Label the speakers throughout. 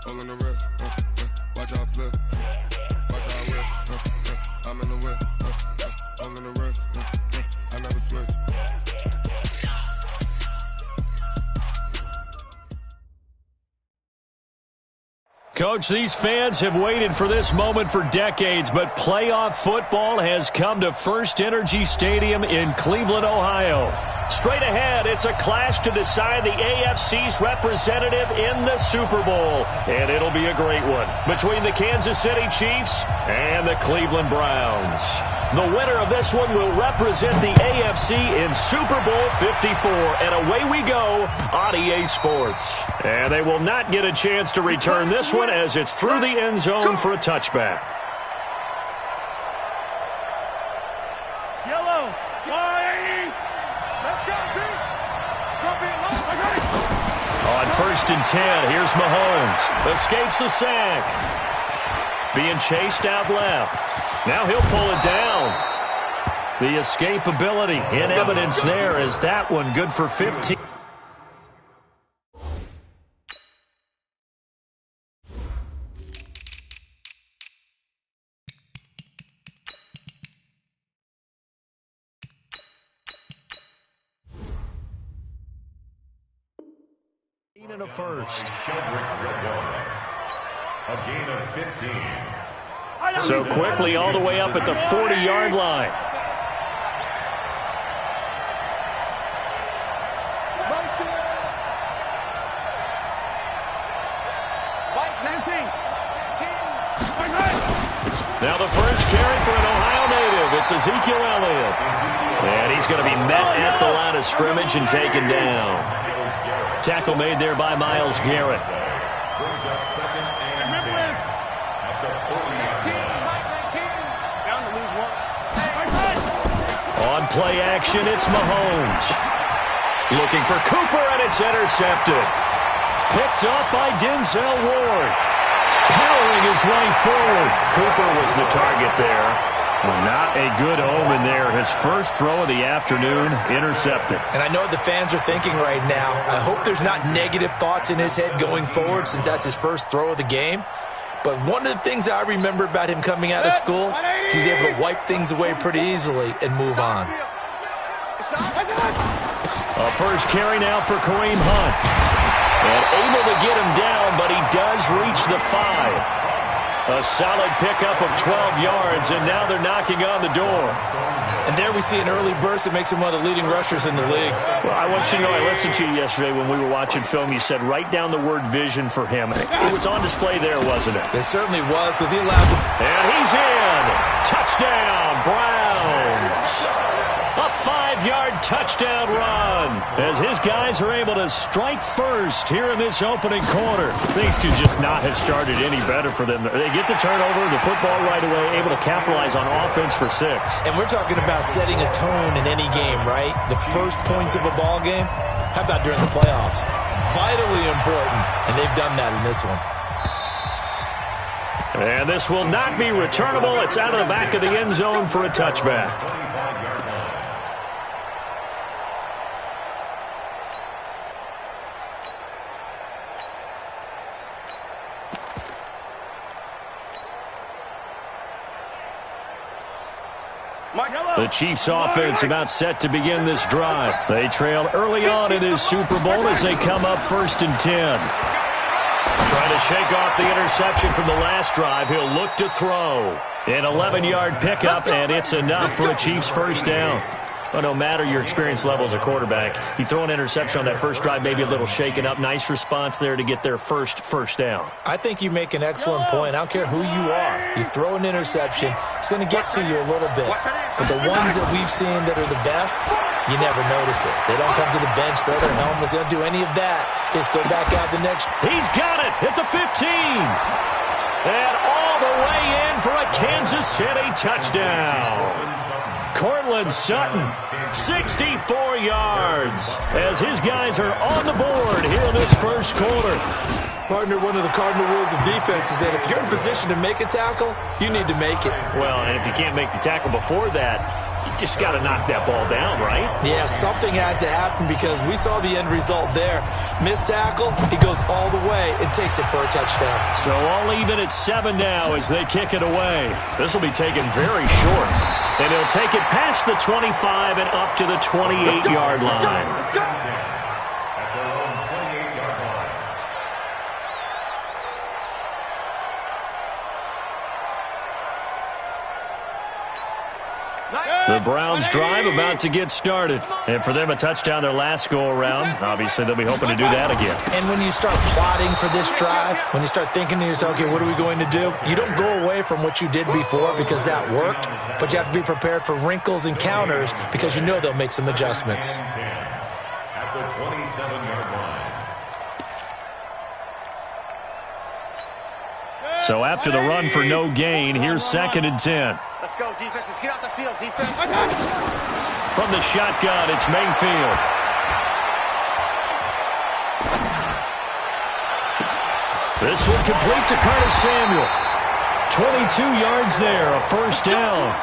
Speaker 1: Pulling the wrist, watch how I flip, watch how I whip, I'm in the whip, pulling the wrist, I never switch.
Speaker 2: Coach, these fans have waited for this moment for decades, but playoff football has come to First Energy Stadium in Cleveland, Ohio. Straight ahead, it's a clash to decide the AFC's representative in the Super Bowl, and it'll be a great one between the Kansas City Chiefs and the Cleveland Browns. The winner of this one will represent the AFC in Super Bowl 54, and away we go on EA Sports. And they will not get a chance to return this one as it's through the end zone for a touchback.
Speaker 3: Yellow, flying. Let's go, deep.
Speaker 2: On 1st and 10, here's Mahomes. Escapes the sack. Being chased out left. Now he'll pull it down. The escapability in evidence there as that one good for 15. In a first.
Speaker 4: A gain of 15.
Speaker 2: So quickly all the way up at the 40-yard line. Now the first carry for an Ohio native. It's Ezekiel Elliott. And he's going to be met at the line of scrimmage and taken down. Tackle made there by Myles Garrett.
Speaker 4: Brings up 2nd and 10. At the 40-yard line.
Speaker 3: Down to lose one.
Speaker 2: On play action, it's Mahomes. Looking for Cooper, and it's intercepted. Picked up by Denzel Ward. Powering his way forward. Cooper was the target there. Well, not a good omen there. His first throw of the afternoon, intercepted.
Speaker 5: And I know what the fans are thinking right now. I hope there's not negative thoughts in his head going forward since that's his first throw of the game. But one of the things I remember about him coming out of school is he's able to wipe things away pretty easily and move on.
Speaker 2: A first carry now for Kareem Hunt. And able to get him down, but he does reach the 5. A solid pickup of 12 yards, and now they're knocking on the door.
Speaker 5: And there we see an early burst that makes him one of the leading rushers in the league.
Speaker 2: Well, I want you to know, I listened to you yesterday when we were watching film. You said write down the word vision for him. It was on display there, wasn't it?
Speaker 5: It certainly was, because he allows him.
Speaker 2: And he's in. Touchdown, Browns. A 5-yard touchdown run as his guys are able to strike first here in this opening quarter. Things could just not have started any better for them. They get the turnover, the football right away, able to capitalize on offense for 6.
Speaker 5: And we're talking about setting a tone in any game, right? The first points of a ball game. How about during the playoffs? Vitally important, and they've done that in this one.
Speaker 2: And this will not be returnable. It's out of the back of the end zone for a touchback. The Chiefs offense about set to begin this drive. They trail early on in this Super Bowl as they come up 1st and 10. Trying to shake off the interception from the last drive. He'll look to throw. An 11-yard pickup, and it's enough for a Chiefs first down. Well, no matter your experience level as a quarterback, you throw an interception on that first drive, maybe a little shaken up. Nice response there to get their first down.
Speaker 5: I think you make an excellent point. I don't care who you are. You throw an interception, it's going to get to you a little bit. But the ones that we've seen that are the best, you never notice it. They don't come to the bench, throw their helmets, they don't do any of that. Just go back out the next.
Speaker 2: He's got it at the 15. And all the way in for a Kansas City touchdown. Cortland Sutton, 64 yards, as his guys are on the board here in this first quarter.
Speaker 5: Partner, one of the cardinal rules of defense is that if you're in position to make a tackle, you need to make it.
Speaker 2: Well, and if you can't make the tackle before that, You just got to knock that ball down, right?
Speaker 5: Yeah, something has to happen because we saw the end result there. Missed tackle, he goes all the way and takes it for a touchdown.
Speaker 2: So all even at 7 now as they kick it away. This will be taken very short. And he'll take it past the 25 and up to the 28-yard line. The Browns drive about to get started. And for them, a touchdown their last go-around. Obviously, they'll be hoping to do that again.
Speaker 5: And when you start plotting for this drive, when you start thinking to yourself, okay, what are we going to do? You don't go away from what you did before because that worked, but you have to be prepared for wrinkles and counters because you know they'll make some adjustments.
Speaker 4: At the 27-yard line.
Speaker 2: So after the run for no gain, here's 2nd and 10.
Speaker 3: Let's go, defense. Let's get out the field, defense.
Speaker 2: From the shotgun, it's Mayfield. This one complete to Curtis Samuel. 22 yards there, a first down.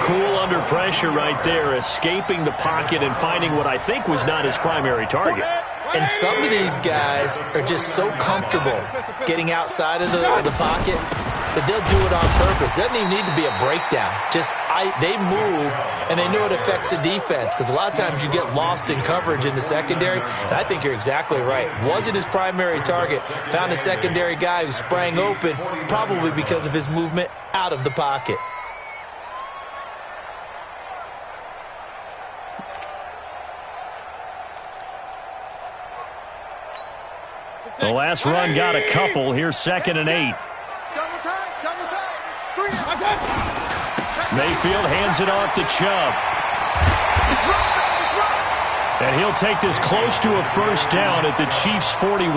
Speaker 2: Cool under pressure right there, escaping the pocket and finding what I think was not his primary target.
Speaker 5: And some of these guys are just so comfortable getting outside of the pocket that they'll do it on purpose. It doesn't even need to be a breakdown. They move, and they know it affects the defense because a lot of times you get lost in coverage in the secondary, and I think you're exactly right. Wasn't his primary target. Found a secondary guy who sprang open, probably because of his movement out of the pocket.
Speaker 2: The last run got a couple. Here's 2nd and 8. Mayfield hands it off to Chubb. And he'll take this close to a first down at the Chiefs' 41.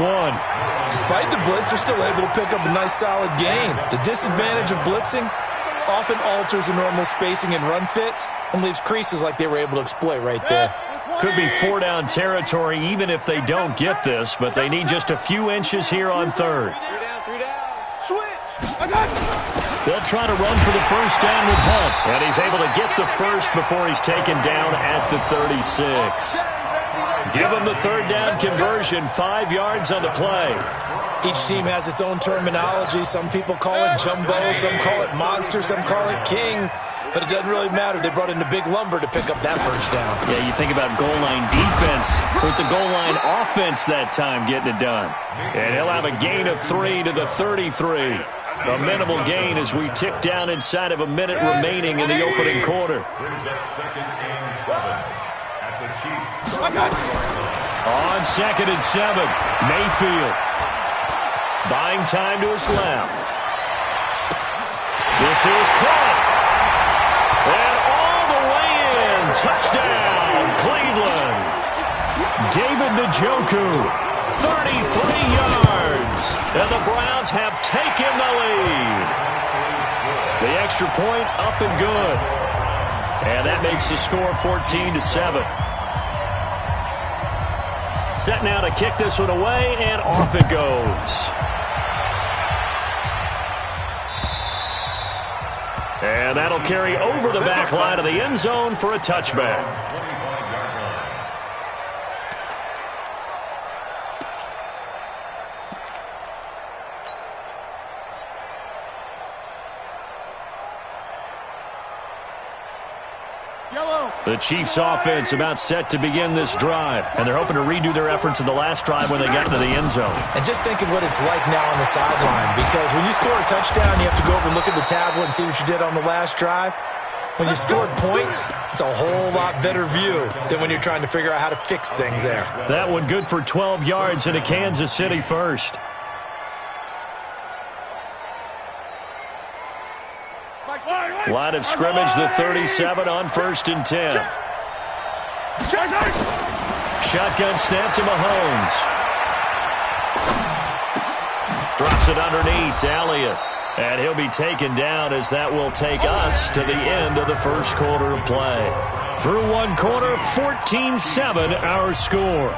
Speaker 5: Despite the blitz, they're still able to pick up a nice, solid gain. The disadvantage of blitzing often alters the normal spacing and run fits and leaves creases like they were able to exploit right there.
Speaker 2: Could be 4-down territory even if they don't get this, but they need just a few inches here on 3rd.
Speaker 3: 3 down. Switch.
Speaker 2: They'll try to run for the first down with Hunt, and he's able to get the first before he's taken down at the 36. Give him the 3rd down conversion, 5 yards on the play.
Speaker 5: Each team has its own terminology. Some people call it jumbo, some call it monster, some call it king. But it doesn't really matter. They brought in the big lumber to pick up that first down.
Speaker 2: Yeah, you think about goal line defense with the goal line offense that time getting it done. And he'll have a gain of 3 to the 33. A minimal gain as we tick down inside of a minute remaining in the opening quarter.
Speaker 4: Brings up 2nd and 7 at the Chiefs.
Speaker 2: On 2nd and 7, Mayfield. Buying time to his left. This is caught. And all the way in. Touchdown, Cleveland. David Njoku, 33 yards. And the Browns have taken the lead. The extra point up and good. And that makes the score 14-7. Set now to kick this one away, and off it goes. And that'll carry over the back line of the end zone for a touchback. The Chiefs offense about set to begin this drive, and they're hoping to redo their efforts in the last drive when they got into the end zone.
Speaker 5: And just think of what it's like now on the sideline, because when you score a touchdown, you have to go over and look at the tablet and see what you did on the last drive. When you scored points, it's a whole lot better view than when you're trying to figure out how to fix things there.
Speaker 2: That one good for 12 yards into Kansas City first. Line of scrimmage, the 37 on 1st and 10. Shotgun snap to Mahomes. Drops it underneath to Elliott. And he'll be taken down as that will take us to the end of the first quarter of play. Through one quarter, 14-7 our score.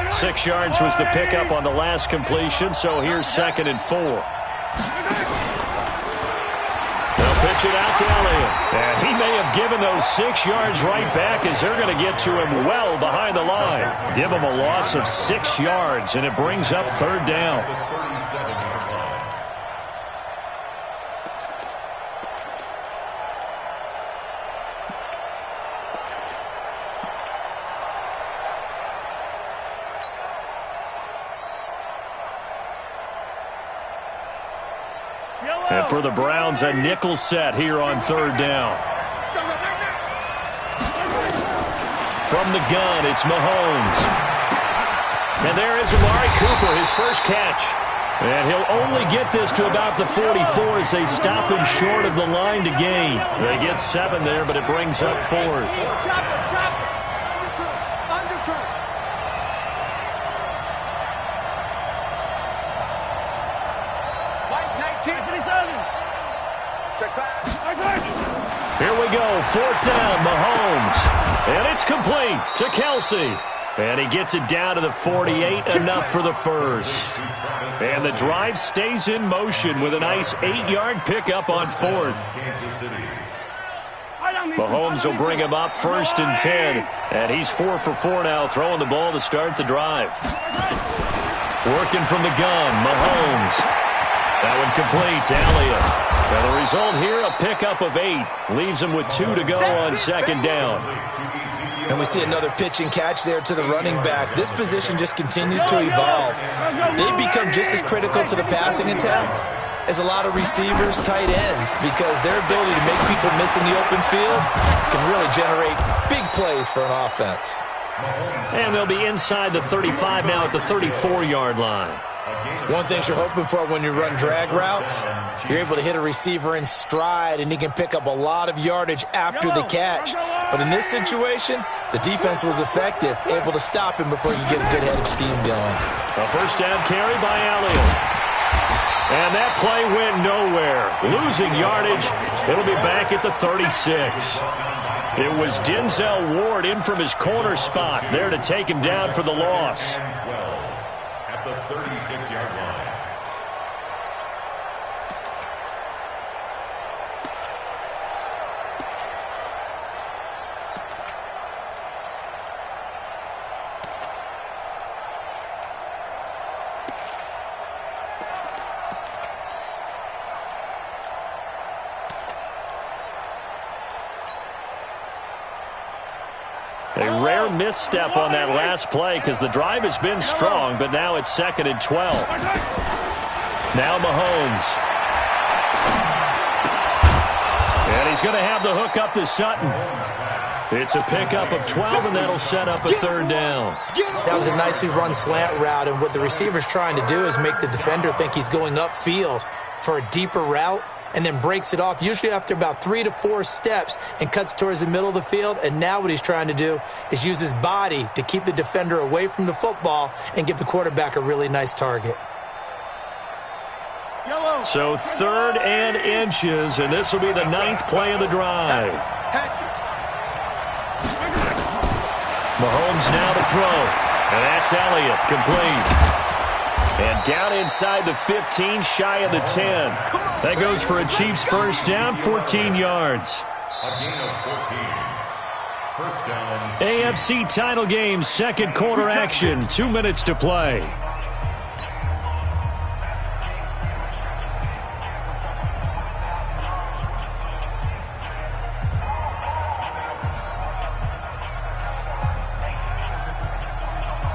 Speaker 2: .6 yards was the pickup on the last completion, so here's 2nd and 4. They'll pitch it out to Elliott. And he may have given those 6 yards right back as they're going to get to him well behind the line. Give him a loss of 6 yards, and it brings up 3rd down. And for the Browns, a nickel set here on 3rd down. From the gun, it's Mahomes. And there is Amari Cooper, his first catch. And he'll only get this to about the 44 as they stop him short of the line to gain. They get 7 there, but it brings up 4th. Here we go, 4th down, Mahomes. And it's complete to Kelsey. And he gets it down to the 48, enough for the first. And the drive stays in motion with a nice 8-yard pickup on 4th. Mahomes will bring him up 1st and 10. And he's 4 for 4 now, throwing the ball to start the drive. Working from the gun, Mahomes. That one complete to Elliott. And the result here, a pickup of 8. Leaves him with 2 to go on 2nd down.
Speaker 5: And we see another pitch and catch there to the running back. This position just continues to evolve. They become just as critical to the passing attack as a lot of receivers, tight ends, because their ability to make people miss in the open field can really generate big plays for an offense.
Speaker 2: And they'll be inside the 35 now at the 34-yard line.
Speaker 5: One thing you're hoping for when you run drag routes, you're able to hit a receiver in stride, and he can pick up a lot of yardage after the catch. But in this situation, the defense was effective, able to stop him before you get a good head of steam going.
Speaker 2: A first down carry by Elliott. And that play went nowhere. Losing yardage, it'll be back at the 36. It was Denzel Ward in from his corner spot there to take him down for the loss.
Speaker 4: At the 36-yard line.
Speaker 2: A rare misstep on that last play because the drive has been strong, but now it's 2nd and 12. Now Mahomes. And he's going to have the hook up to Sutton. It's a pickup of 12, and that'll set up a 3rd down.
Speaker 5: That was a nicely run slant route, and what the receiver's trying to do is make the defender think he's going upfield for a deeper route, and then breaks it off, usually after about 3 to 4 steps, and cuts towards the middle of the field. And now what he's trying to do is use his body to keep the defender away from the football and give the quarterback a really nice target.
Speaker 2: So 3rd and inches, and this will be the 9th play of the drive. Mahomes now to throw, and that's Elliott, complete. And down inside the 15, shy of the 10. That goes for a Chiefs first down, 14 yards.
Speaker 4: A gain of 14. First down.
Speaker 2: AFC title game, 2nd quarter action, 2 minutes to play.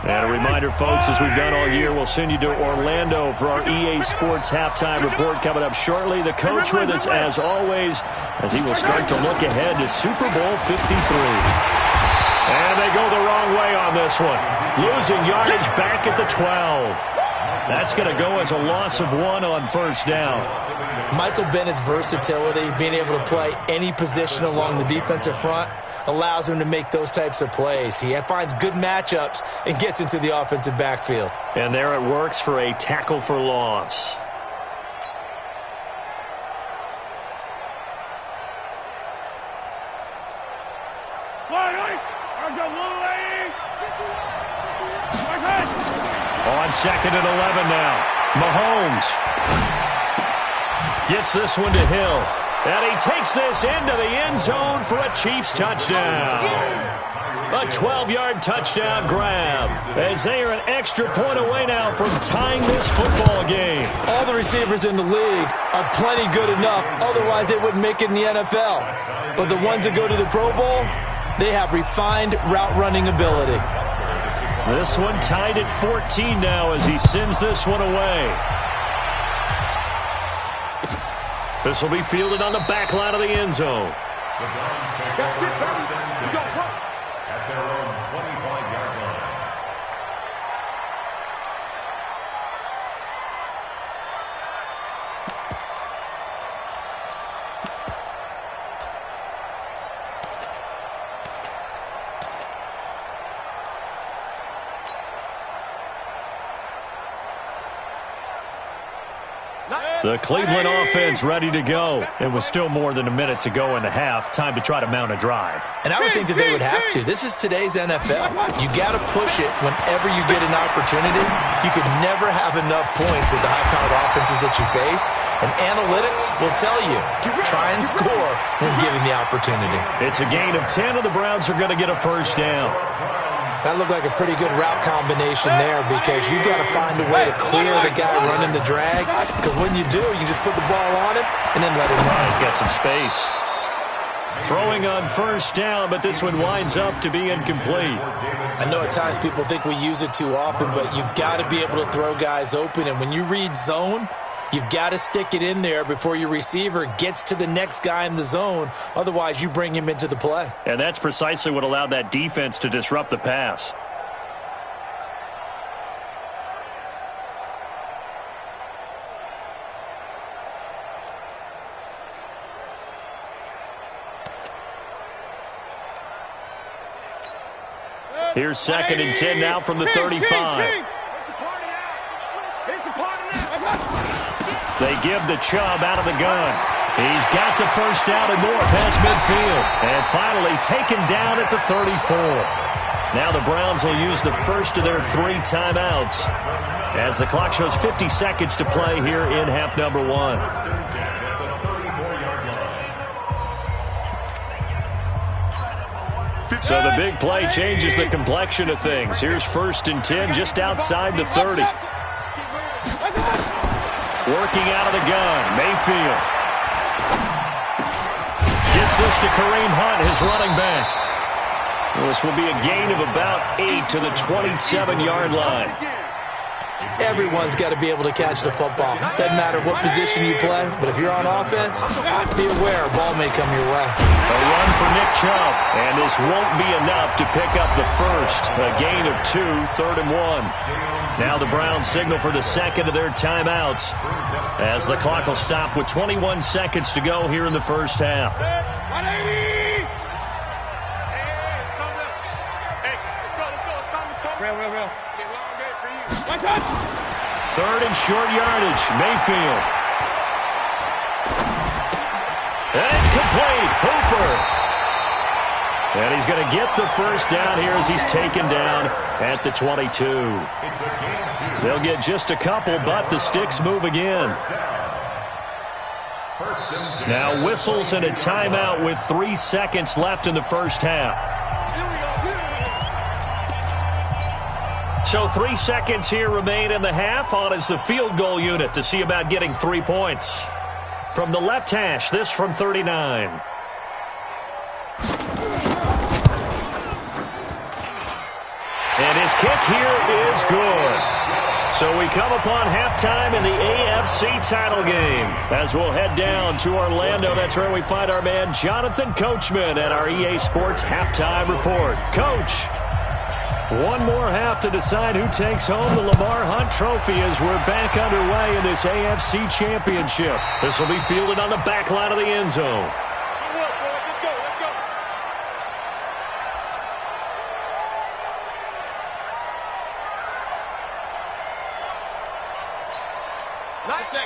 Speaker 2: And a reminder, folks, as we've done all year, we'll send you to Orlando for our EA Sports halftime report coming up shortly. The coach with us, as always, as he will start to look ahead to Super Bowl 53. And they go the wrong way on this one. Losing yardage back at the 12. That's going to go as a loss of 1 on first down.
Speaker 5: Michael Bennett's versatility, being able to play any position along the defensive front, allows him to make those types of plays. He finds good matchups and gets into the offensive backfield.
Speaker 2: And there it works for a tackle for loss. On 2nd and 11 now. Mahomes. Gets this one to Hill. And he takes this into the end zone for a Chiefs touchdown. A 12-yard touchdown grab as they are an extra point away now from tying this football game.
Speaker 5: All the receivers in the league are plenty good enough. Otherwise, they wouldn't make it in the NFL. But the ones that go to the Pro Bowl, they have refined route running ability.
Speaker 2: This one tied at 14 now as he sends this one away. This will be fielded on the back line of the end zone.
Speaker 4: The Browns take over first and 10 at their own 25-yard line.
Speaker 2: The Cleveland offense ready to go. It was still more than a minute to go in the half. Time to try to mount a drive.
Speaker 5: And I would think that they would have to. This is today's NFL. You got to push it whenever you get an opportunity. You could never have enough points with the high-powered offenses that you face. And analytics will tell you, try and score when given the opportunity.
Speaker 2: It's a gain of 10, and the Browns are going to get a first down.
Speaker 5: That looked like a pretty good route combination there because you've got to find a way to clear the guy running the drag. Because when you do, you just put the ball on him and then let him run.
Speaker 2: Get some space. Throwing on first down, but this one winds up to be incomplete.
Speaker 5: I know at times people think we use it too often, but you've got to be able to throw guys open. And when you read zone, you've got to stick it in there before your receiver gets to the next guy in the zone. Otherwise, you bring him into the play.
Speaker 2: And that's precisely what allowed that defense to disrupt the pass. Here's 2nd and 10 now from the 35. They give the Chubb out of the gun. He's got the first down and more past midfield. And finally taken down at the 34. Now the Browns will use the first of their 3 timeouts as the clock shows 50 seconds to play here in half number 1. So the big play changes the complexion of things. Here's 1st and 10 just outside the 30. Working out of the gun, Mayfield. Gets this to Kareem Hunt, his running back. This will be a gain of about 8 to the 27-yard line.
Speaker 5: Everyone's got to be able to catch the football. Doesn't matter what position you play, but if you're on offense, be aware a ball may come your way.
Speaker 2: A run for Nick Chubb, and this won't be enough to pick up the first. A gain of 2, 3rd and 1. Now the Browns signal for the second of their timeouts as the clock will stop with 21 seconds to go here in the first half. Third and short yardage, Mayfield. And it's complete, Hooper. And he's going to get the first down here as he's taken down at the 22. They'll get just a couple, but the sticks move again. Now whistles and a timeout with 3 seconds left in the first half. So 3 seconds here remain in the half. On is the field goal unit to see about getting 3 points. From the left hash, this from 39. And his kick here is good. So we come upon halftime in the AFC title game. As we'll head down to Orlando, that's where we find our man Jonathan Coachman at our EA Sports Halftime Report. Coach, one more half to decide who takes home the Lamar Hunt Trophy as we're back underway in this AFC Championship. This will be fielded on the back line of the end zone.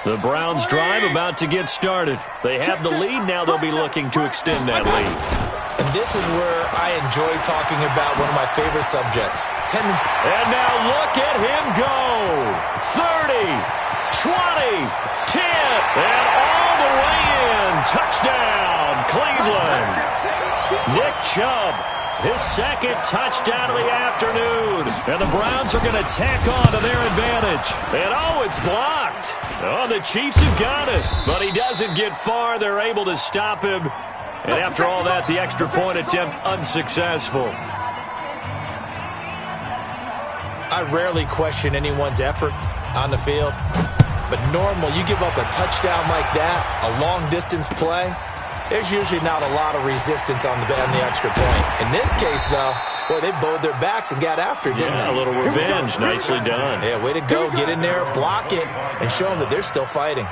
Speaker 2: The Browns drive about to get started. They have the lead. Now they'll be looking to extend that lead.
Speaker 5: And this is where I enjoy talking about one of my favorite subjects, tendency.
Speaker 2: And now look at him go. 30, 20, 10, and all all the way in. Touchdown, Cleveland. Nick Chubb, his second touchdown of the afternoon. And the Browns are going to tack on to their advantage. And, oh, it's blocked. Oh, the Chiefs have got it. But he doesn't get far. They're able to stop him. And after all that, the extra point attempt unsuccessful.
Speaker 5: I rarely question anyone's effort on the field. But normal, you give up a touchdown like that, a long-distance play, there's usually not a lot of resistance on the extra point. In this case, though, boy, they bowed their backs and got after it, didn't they?
Speaker 2: A little revenge. Nicely done.
Speaker 5: Yeah, way to go. Get in there, block it, and show them that they're still fighting.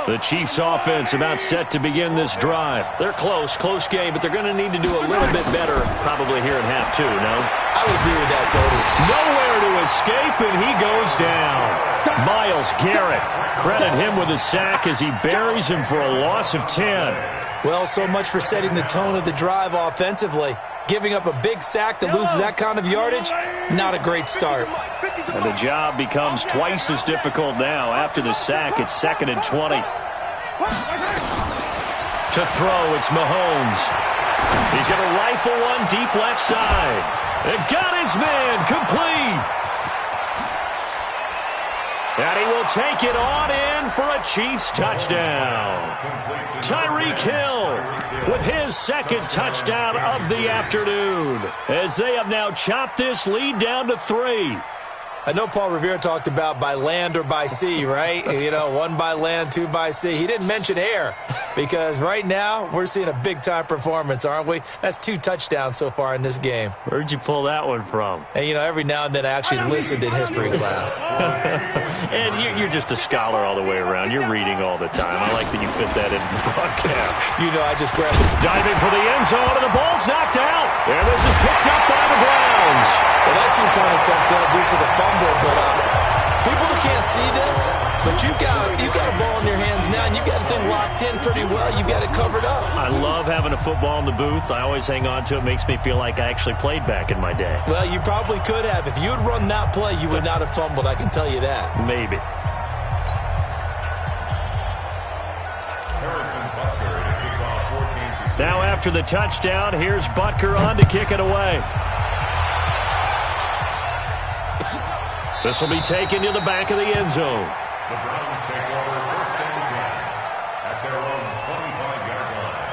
Speaker 2: The Chiefs offense about set to begin this drive. They're close game, but they're going to need to do a little bit better probably here in half two, no?
Speaker 5: I would agree with that totally.
Speaker 2: Nowhere to escape, and he goes down. Myles Garrett, credit him with a sack as he buries him for a loss of 10.
Speaker 5: Well, so much for setting the tone of the drive offensively. Giving up a big sack that loses that kind of yardage, not a great start.
Speaker 2: And the job becomes twice as difficult now. After the sack, it's 2nd and 20. To throw, it's Mahomes. He's going to rifle one deep left side. And got his man complete. And he will take it on in for a Chiefs touchdown. Tyreek Hill with his second touchdown of the afternoon, as they have now chopped this lead down to 3.
Speaker 5: I know Paul Revere talked about by land or by sea, right? You know, 1 by land, 2 by sea. He didn't mention air because right now we're seeing a big-time performance, aren't we? That's 2 touchdowns so far in this game.
Speaker 2: Where'd you pull that one from?
Speaker 5: And, you know, every now and then I actually listened in history class.
Speaker 2: And you're just a scholar all the way around. You're reading all the time. I like that you fit that in the broadcast.
Speaker 5: You know, I just grabbed it.
Speaker 2: Diving for the end zone, and the ball's knocked out. And this is picked up by the Browns.
Speaker 5: Well, that 2-point attempt failed due to the fumble, but people who can't see this, but you've got a ball in your hands now, and you've got the thing locked in pretty well. You've got it covered up.
Speaker 2: I love having a football in the booth. I always hang on to it. It makes me feel like I actually played back in my day.
Speaker 5: Well, you probably could have. If you had run that play, you would not have fumbled, I can tell you that.
Speaker 2: Maybe. Now after the touchdown, here's Butker on to kick it away. This will be taken to the back of the end zone.
Speaker 4: The Browns take over 1st and 10 at their own 25-yard line.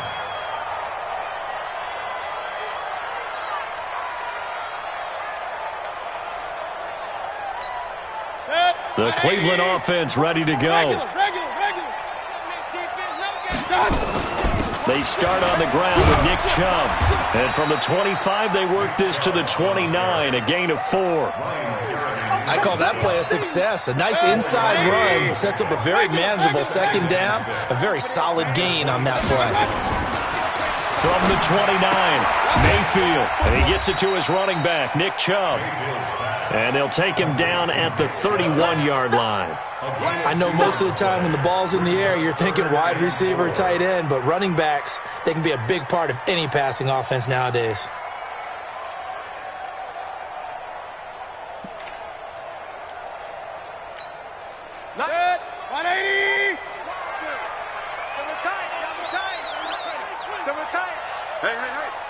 Speaker 2: The Cleveland offense ready to go. They start on the ground with Nick Chubb. And from the 25, they work this to the 29, a gain of 4.
Speaker 5: I call that play a success. A nice inside run sets up a very manageable 2nd down, a very solid gain on that play.
Speaker 2: From the 29, Mayfield. And he gets it to his running back, Nick Chubb. And they'll take him down at the 31-yard line.
Speaker 5: I know most of the time when the ball's in the air, you're thinking wide receiver, tight end, but running backs, they can be a big part of any passing offense nowadays.
Speaker 3: Not good. 180. Hey.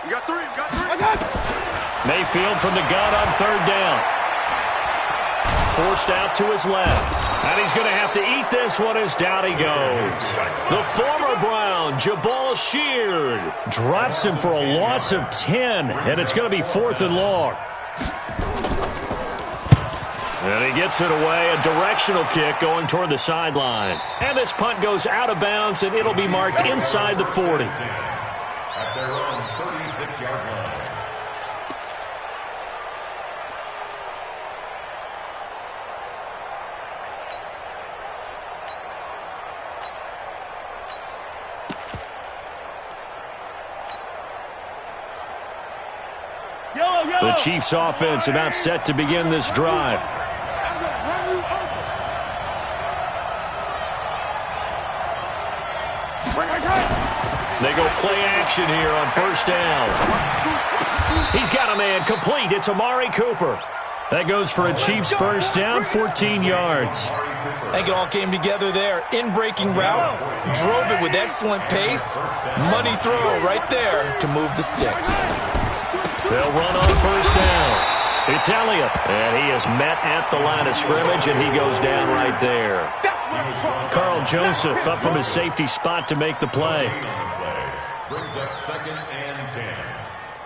Speaker 3: You got 3.
Speaker 2: Mayfield from the gun on 3rd down. Forced out to his left. And he's going to have to eat this one as down he goes. The former Brown, Jabal Sheard, drops him for a loss of 10. And it's going to be 4th and long. And he gets it away, a directional kick going toward the sideline. And this punt goes out of bounds, and it'll be marked inside the 40.
Speaker 4: At their own 36-yard line.
Speaker 2: The Chiefs offense about set to begin this drive. They go play action here on first down. He's got a man complete. It's Amari Cooper. That goes for a Chiefs first down, 14 yards.
Speaker 5: I think it all came together there. In-breaking route, drove it with excellent pace. Money throw right there to move the sticks.
Speaker 2: They'll run on first down. It's Elliott, and he is met at the line of scrimmage, and he goes down right there. Carl Joseph up from his safety spot to make the play.
Speaker 4: Brings up 2nd and 10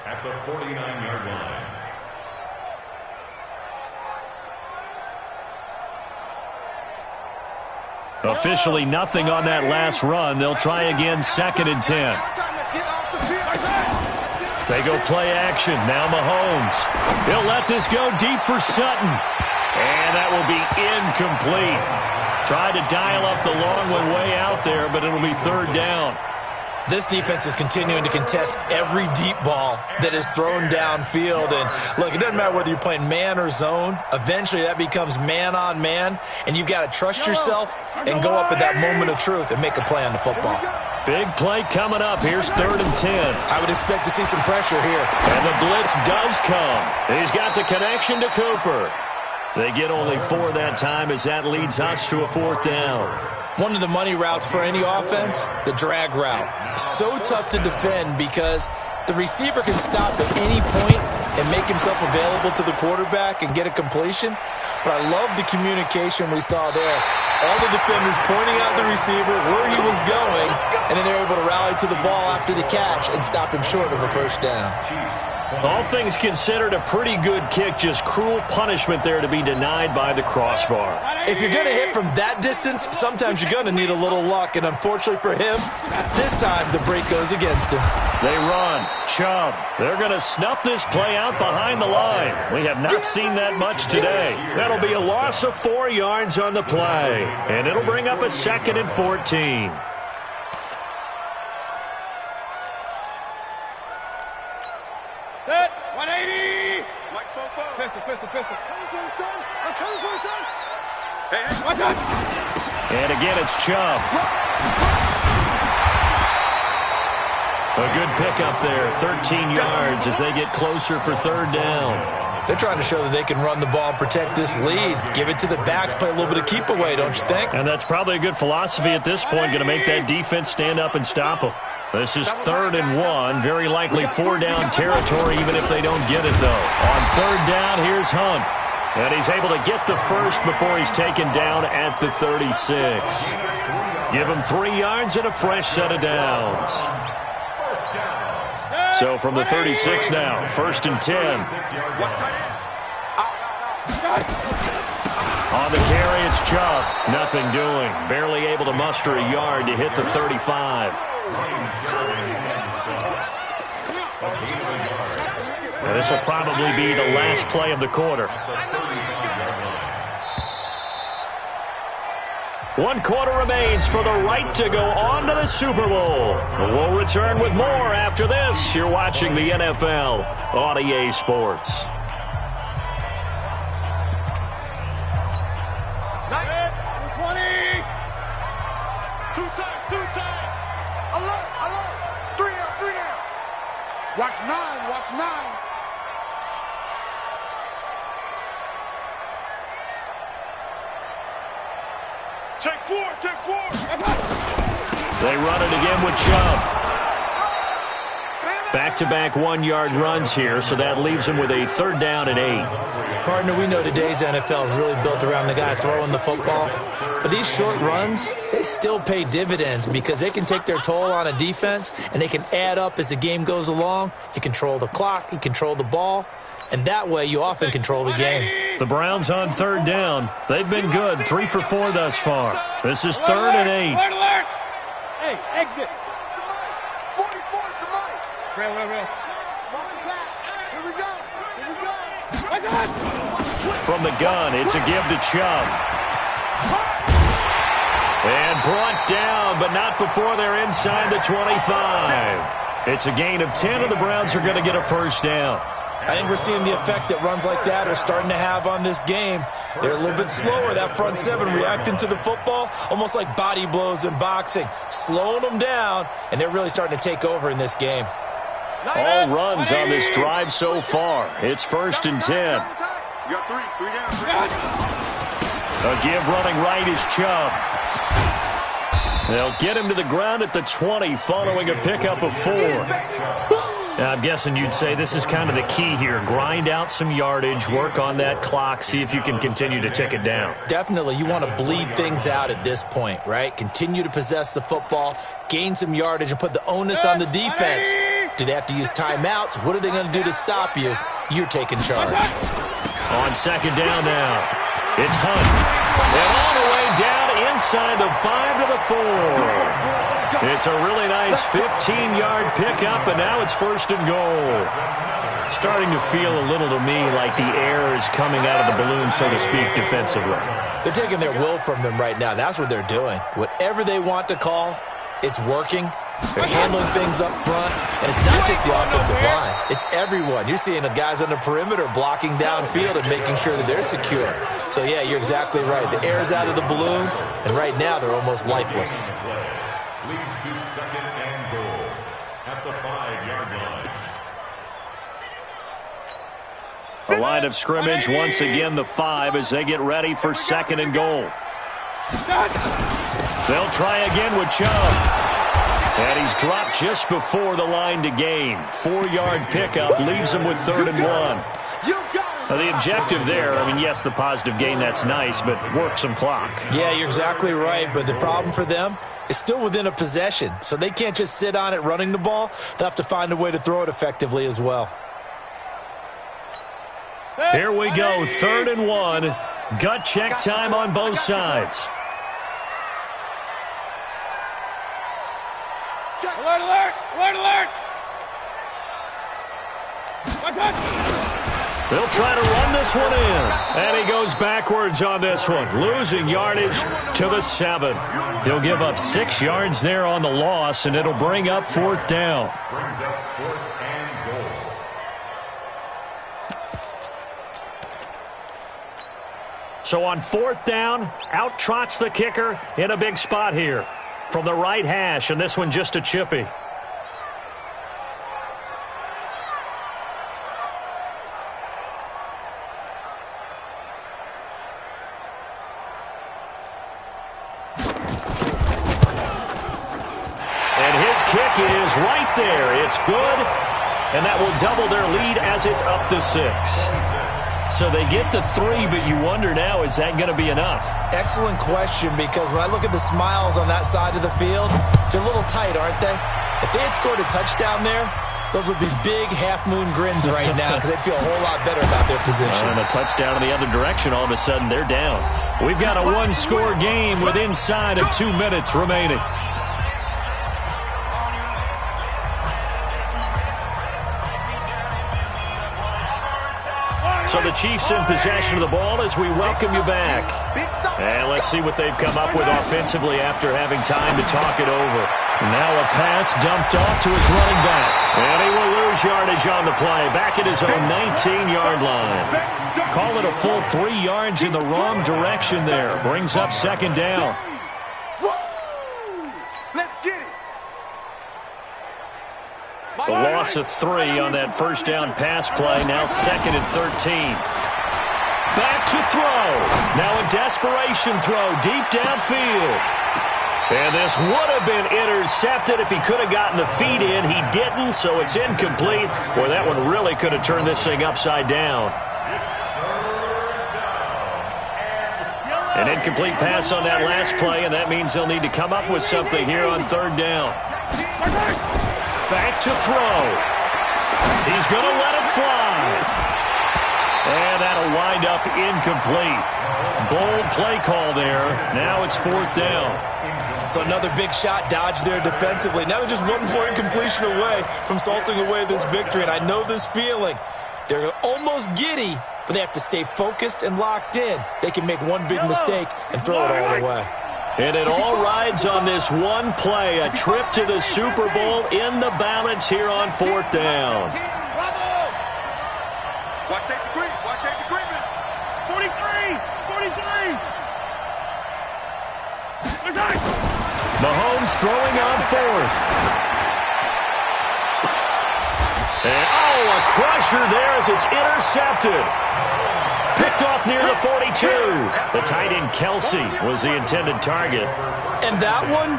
Speaker 4: at the 49-yard line.
Speaker 2: Officially nothing on that last run. They'll try again, 2nd and 10. They go play action. Now Mahomes. He'll let this go deep for Sutton. And that will be incomplete. Tried to dial up the long one way out there, but it'll be 3rd down.
Speaker 5: This defense is continuing to contest every deep ball that is thrown downfield. And, look, it doesn't matter whether you're playing man or zone. Eventually that becomes man-on-man, and you've got to trust yourself and go up at that moment of truth and make a play on the football.
Speaker 2: Big play coming up. Here's 3rd and 10.
Speaker 5: I would expect to see some pressure here.
Speaker 2: And the blitz does come. He's got the connection to Cooper. They get only 4 that time as that leads us to a 4th down.
Speaker 5: One of the money routes for any offense, the drag route. So tough to defend because the receiver can stop at any point and make himself available to the quarterback and get a completion. But I love the communication we saw there. All the defenders pointing out the receiver, where he was going, and then they're able to rally to the ball after the catch and stop him short of a first down.
Speaker 2: All things considered, a pretty good kick, just cruel punishment there to be denied by the crossbar.
Speaker 5: If you're going to hit from that distance, sometimes you're going to need a little luck, and unfortunately for him, this time the break goes against him.
Speaker 2: They run. Chubb. They're going to snuff this play out behind the line. We have not seen that much today. That'll be a loss of 4 yards on the play, and it'll bring up a 2nd and 14.
Speaker 3: Set, 180. Pistol. Coming for you, son. I'm coming for you, son. Hey, watch out.
Speaker 2: And again, it's Chubb. A good pickup there, 13 yards as they get closer for 3rd down.
Speaker 5: They're trying to show that they can run the ball and protect this lead. Give it to the backs, play a little bit of keep away, don't you think?
Speaker 2: And that's probably a good philosophy at this point, going to make that defense stand up and stop them. This is 3rd and 1, very likely 4-down territory even if they don't get it, though. On 3rd down, here's Hunt. And he's able to get the first before he's taken down at the 36. Give him 3 yards and a fresh set of downs. So from the 36 now, 1st and 10. On the carry, it's Chubb. Nothing doing. Barely able to muster a yard to hit the 35. And this will probably be the last play of the quarter. 1 quarter remains for the right to go on to the Super Bowl. We'll return with more after this. You're watching the NFL on EA Sports.
Speaker 3: Watch 9. Take 4.
Speaker 2: They run it again with Chubb. Back-to-back 1-yard runs here, so that leaves them with a 3rd down and 8.
Speaker 5: Partner, we know today's NFL is really built around the guy throwing the football. But these short runs, they still pay dividends because they can take their toll on a defense and they can add up as the game goes along. You control the clock, you control the ball, and that way you often control the game.
Speaker 2: The Browns on 3rd down. They've been good, 3 for 4 thus far. This is 3rd and 8.
Speaker 3: Alert! Hey, exit. 44 to Mike. Real. Here we go.
Speaker 2: From the gun, it's a give to Chubb. And brought down, but not before they're inside the 25. It's a gain of 10, and the Browns are going to get a first down.
Speaker 5: I think we're seeing the effect that runs like that are starting to have on this game. They're a little bit slower, that front seven, reacting to the football, almost like body blows in boxing, slowing them down, and they're really starting to take over in this game.
Speaker 2: All runs on this drive so far. It's 1st and 10.
Speaker 3: You got three down.
Speaker 2: A give running right is Chubb. They'll get him to the ground at the 20 following a pickup of 4.
Speaker 6: Now, I'm guessing you'd say this is kind of the key here. Grind out some yardage, work on that clock, see if you can continue to tick it down.
Speaker 5: Definitely, you want to bleed things out at this point, right? Continue to possess the football, gain some yardage, and put the onus on the defense. Do they have to use timeouts? What are they going to do to stop you? You're taking charge.
Speaker 2: On 2nd down now, it's Hunt. And all the way down inside the 5 to the 4. It's a really nice 15-yard pickup, and now it's 1st and goal.
Speaker 6: Starting to feel a little to me like the air is coming out of the balloon, so to speak, defensively.
Speaker 5: They're taking their will from them right now. That's what they're doing. Whatever they want to call, it's working. They're handling things up front, and it's not just the offensive line. It's everyone. You're seeing the guys on the perimeter blocking downfield and making sure that they're secure. So, yeah, you're exactly right. The air's out of the balloon, and right now they're almost lifeless.
Speaker 4: Leads to 2nd and goal at the 5-yard line.
Speaker 2: A line of scrimmage once again, the 5, as they get ready for 2nd and goal. They'll try again with Chubb. And he's dropped just before the line to gain. 4-yard pickup leaves him with 3rd and 1.
Speaker 6: Now, the objective there, I mean, yes, the positive gain, that's nice, but work some clock.
Speaker 5: Yeah, you're exactly right, but the problem for them is still within a possession, so they can't just sit on it running the ball. They'll have to find a way to throw it effectively as well.
Speaker 2: Here we go, 3rd and 1. Gut check time on both sides.
Speaker 3: Alert, alert, alert, alert.
Speaker 2: They'll try to run this one in. And he goes backwards on this one, losing yardage to the 7. He'll give up 6 yards there on the loss, and it'll bring up 4th down.
Speaker 4: Brings up 4th and goal.
Speaker 2: So on 4th down, out trots the kicker in a big spot here. From the right hash, and this one just a chippy. And his kick is right there. It's good, and that will double their lead as it's up to 6. So they get to 3, but you wonder now, is that going to be enough?
Speaker 5: Excellent question, because when I look at the smiles on that side of the field, they're a little tight, aren't they? If they had scored a touchdown there, those would be big half-moon grins right now because they'd feel a whole lot better about their position.
Speaker 2: And a touchdown in the other direction, all of a sudden they're down. We've got a 1-score game with inside of 2 minutes remaining. So the Chiefs in possession of the ball as we welcome you back. And let's see what they've come up with offensively after having time to talk it over. Now a pass dumped off to his running back. And he will lose yardage on the play. Back at his own 19-yard line. Call it a full 3 yards in the wrong direction there. Brings up 2nd down.
Speaker 3: Let's get it.
Speaker 2: The loss of 3 on that 1st down pass play. Now 2nd and 13. Back to throw. Now a desperation throw deep downfield. And this would have been intercepted if he could have gotten the feet in. He didn't, so it's incomplete. Boy, that one really could have turned this thing upside down. An incomplete pass on that last play, and that means they'll need to come up with something here on 3rd down. Back to throw. He's going to let it fly. And that'll wind up incomplete. Bold play call there. Now it's 4th down.
Speaker 5: So another big shot dodged there defensively. Now they're just 1 more incompletion away from salting away this victory. And I know this feeling. They're almost giddy, but they have to stay focused and locked in. They can make one big mistake and throw it all away.
Speaker 2: And it all rides on this one play, a trip to the Super Bowl in the balance here on 4th down.
Speaker 3: Watch out, equipment. 43. 43.
Speaker 2: Mahomes throwing on fourth. And, oh, a crusher there as it's intercepted. Picked off near the 42. The tight end Kelsey was the intended target.
Speaker 5: And that one,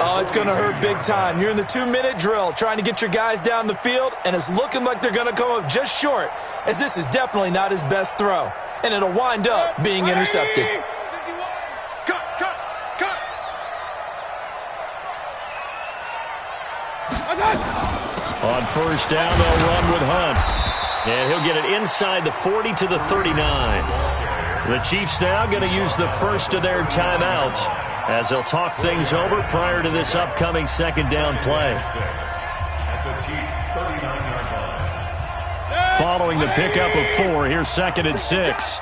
Speaker 5: oh, it's going to hurt big time. You're in the 2-minute drill trying to get your guys down the field, and it's looking like they're going to come up just short, as this is definitely not his best throw. And it'll wind up being intercepted.
Speaker 2: On first down, they'll run with Hunt. And he'll get it inside the 40 to the 39. The Chiefs now going to use the first of their timeouts as they'll talk things over prior to this upcoming second down play. Following the pickup of 4, here's 2nd and 6.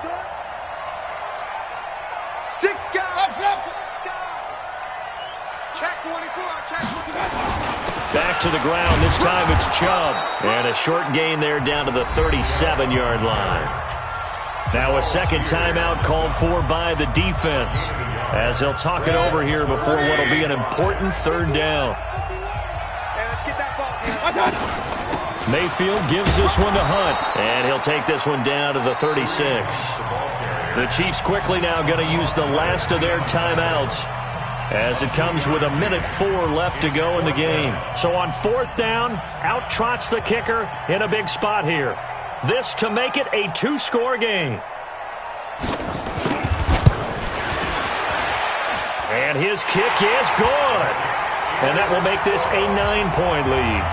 Speaker 2: Back to the ground. This time it's Chubb. And a short gain there down to the 37-yard line. Now a second timeout called for by the defense as they'll talk it over here before what will be an important third down. Mayfield gives this one to Hunt, and he'll take this one down to the 36. The Chiefs quickly now going to use the last of their timeouts as it comes with 1:04 left to go in the game. So on fourth down, out trots the kicker in a big spot here. This to make it a 2-score game. And his kick is good. And that will make this a 9-point lead.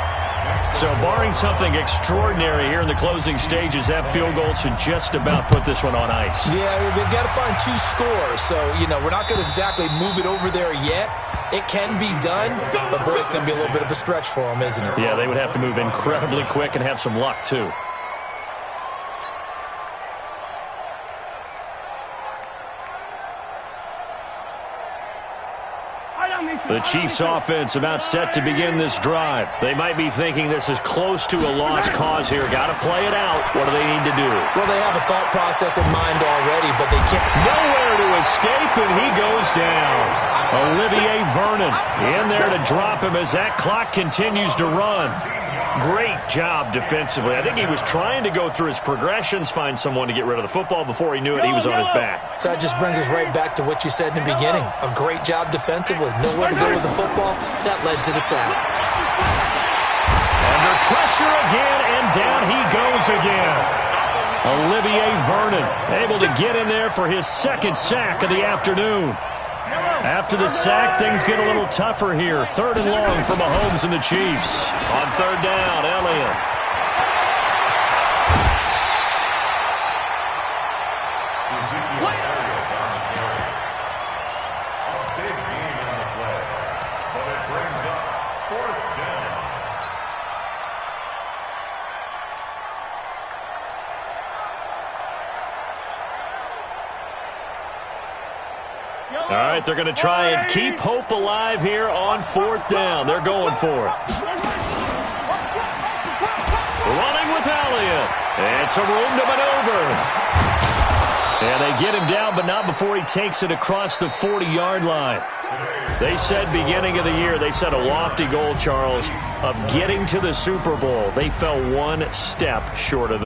Speaker 2: So barring something extraordinary here in the closing stages, that field goal should just about put this one on ice.
Speaker 5: Yeah, they've got to find 2 scores. So, we're not going to exactly move it over there yet. It can be done, but boy, it's going to be a little bit of a stretch for them, isn't it?
Speaker 2: Yeah, they would have to move incredibly quick and have some luck, too. The Chiefs offense about set to begin this drive. They might be thinking this is close to a lost cause here. Got to play it out. What do they need to do?
Speaker 5: Well, they have a thought process in mind already, but they can't.
Speaker 2: Nowhere to escape, and he goes down. Olivier Vernon in there to drop him as that clock continues to run. Great job defensively. I think he was trying to go through his progressions, find someone to get rid of the football. Before he knew it, he was on his back.
Speaker 5: So that just brings us right back to what you said in the beginning. A great job defensively. Nowhere to go with the football. That led to the sack.
Speaker 2: Under pressure again, and down he goes again. Olivier Vernon able to get in there for his 2nd sack of the afternoon. After the sack, things get a little tougher here. 3rd and long for Mahomes and the Chiefs. On 3rd down, Elliott.
Speaker 4: Big gain on the play, but it brings up 4th down.
Speaker 2: All right, they're going to try and keep hope alive here on 4th down. They're going for it. Running with Elliott. And some room to maneuver. And they get him down, but not before he takes it across the 40-yard line. They said beginning of the year, they set a lofty goal, Charles, of getting to the Super Bowl. They fell one step short of